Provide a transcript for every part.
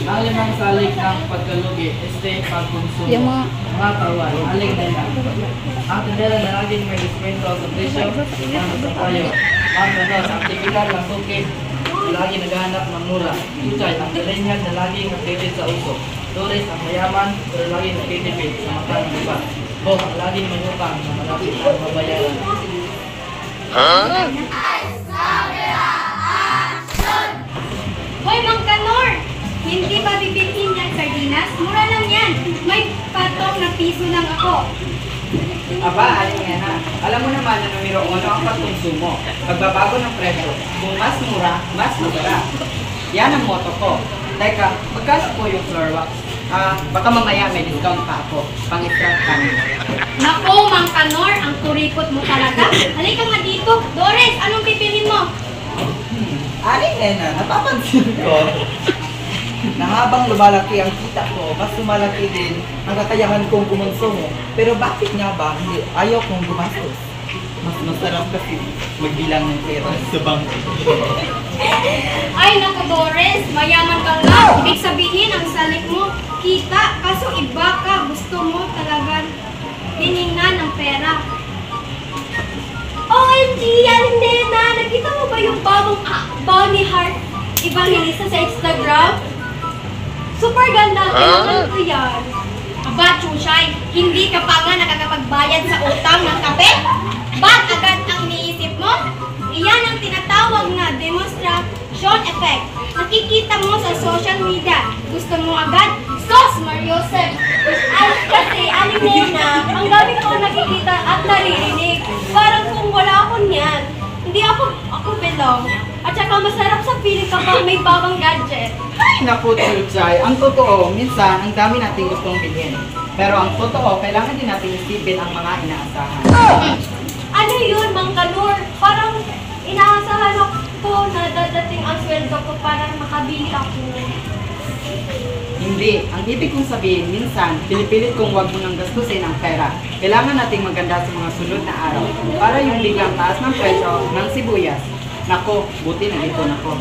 Ang limang salik ng pagkalugi, pagkonsumo. Yung Mga kawan, aling nila. Ang tindera na laging may diskwento sa presyo ng sa tayo. Ang sa aktibidad ng suki, lagi naghahanap ng mura. Ichay, ang millennial na laging nakitid sa uso. Doris, ang mayaman, pero lagi nakitipid sa mata ng iba. Both, ang laging manutang na malapit ang mabayaran. Hoy, Mang Kanor! Hindi ba bibilhin yung sardinas? Mura lang yan. May patong na piso lang ako. Aba, aling nena. Alam mo naman na numero 1 ang pagkonsumo. Pagbabago ng presyo. Kung mas mura, mas masarap. Yan ang motto ko. Teka, magkano po yung floor wax? Baka mamaya may discount pa ako. Pang-extract kami. Naku, Mang Kanor, ang kuripot mo talaga. Halika nga dito. Doris, anong bibilhin mo? Aling nena, napapansin ko na habang lumalaki ang kita ko, mas lumalaki din ang kakayahan kong kumonsumo. Pero bakit nga ba ayaw kong gumastos? Mas masarap kasi magbilang ng pera sa bangko. Ay, naku, Doris, mayaman ka nga. Ibig sabihin, ang salik mo, kita. Kaso iba ka, gusto mo talagang hiningan ng pera. OMG, Aling Nena! Nakita mo ba yung bagong Bonnie Heart Evangelista sa Instagram? Super ganda! Kailangan ko yan. Aba, Chushay, hindi ka pa nga nakakapagbayad sa utang ng kape? Ba't agad ang iniisip mo? Iyan ang tinatawag na demonstration effect. Nakikita mo sa social media. Gusto mo agad? Sos, Mariosep! Kasi, Aling Nena, ang dami ko nakikita at naririnig. Parang kung wala ako niyan, hindi ako belong. At saka masarap sa feeling kapag may bawang gadget. Ay, naku, Chuchay. Ang totoo, minsan, ang dami nating gustong bilhin. Pero ang totoo, kailangan din natin isipin ang mga inaasahan. Ano yun, Mang Kanor? Parang inaasahan ako na dadating ang sweldo ko para makabili ako. Hindi. Ang ibig kong sabihin, minsan, pinipilit kong huwag mo nang gastusin ang pera. Kailangan nating maganda sa mga sunod na araw. Para yung biglang taas ng presyo ng sibuyas. Nako, buti na ito nako.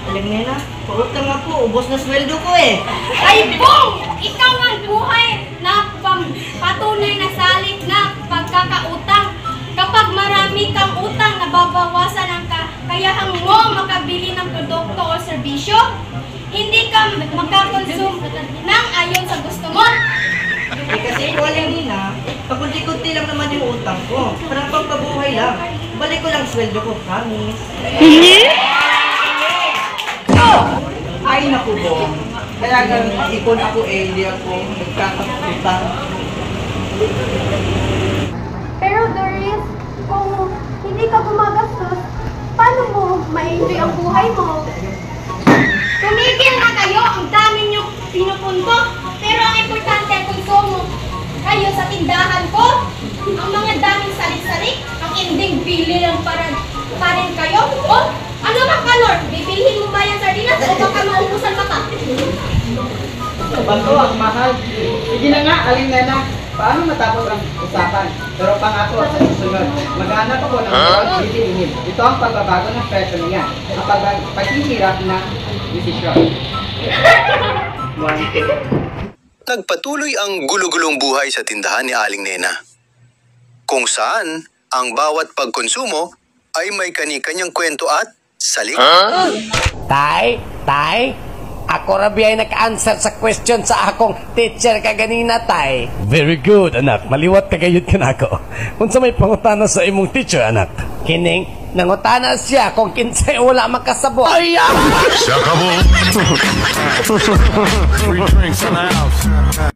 Aling Nena, pautang ako. Ubos na sweldo ko eh. Ay, Bong! Ikaw ang buhay na patunay na salik na pagkakautang. Kapag marami kang utang, nababawasan ang kakayahan mo makabili ng produkto o serbisyo. Hindi ka magkakonsume ng ayon sa gusto mo. Eh kasi ko, Aling Nena, pakunti-kunti lang naman yung utang ko. Parang pangkabuhay lang. Balik ko lang sweldo ko, promise. Ay, naku, Bong. Kaya ganun, ipon ako eh, hindi ako nagkakaputang. Pero Doris, kung hindi ka gumagastos, paano mo ma-enjoy ang buhay mo? Tumigil na kayo! Ang dami niyo pinupunto! Pero ang importante ang konsumo. Kayo sa tindahan ko, ang mga daming salik-salik, ang ending bili lang pa rin kayo. O, ano ba, Kanor? Bibilhin mo ba yung sardinas o baka maubusan ka pa? Bato, ang mahal. Sige na nga, Aling Nena. Paano matapos ang usapan? Pero pangako sa susunod, maghanap ako ng mga bibilihin. Ito ang pagbabago ng presyo niya. Ang paghihirap na desisyon. Nagpatuloy ang gulo-gulong buhay sa tindahan ni Aling Nena, kung saan ang bawat pagkonsumo ay may kani-kanyang kwento at salik. Tay, ako rabi ay naka-answer sa question sa akong teacher kaganina, tay. Very good, anak. Maliwat ka gayud ka na ako. Unsa may pangutana sa imong teacher, anak? Kining, nangutana siya kung kinsay wala makasabot. Ay, Free drinks in the house.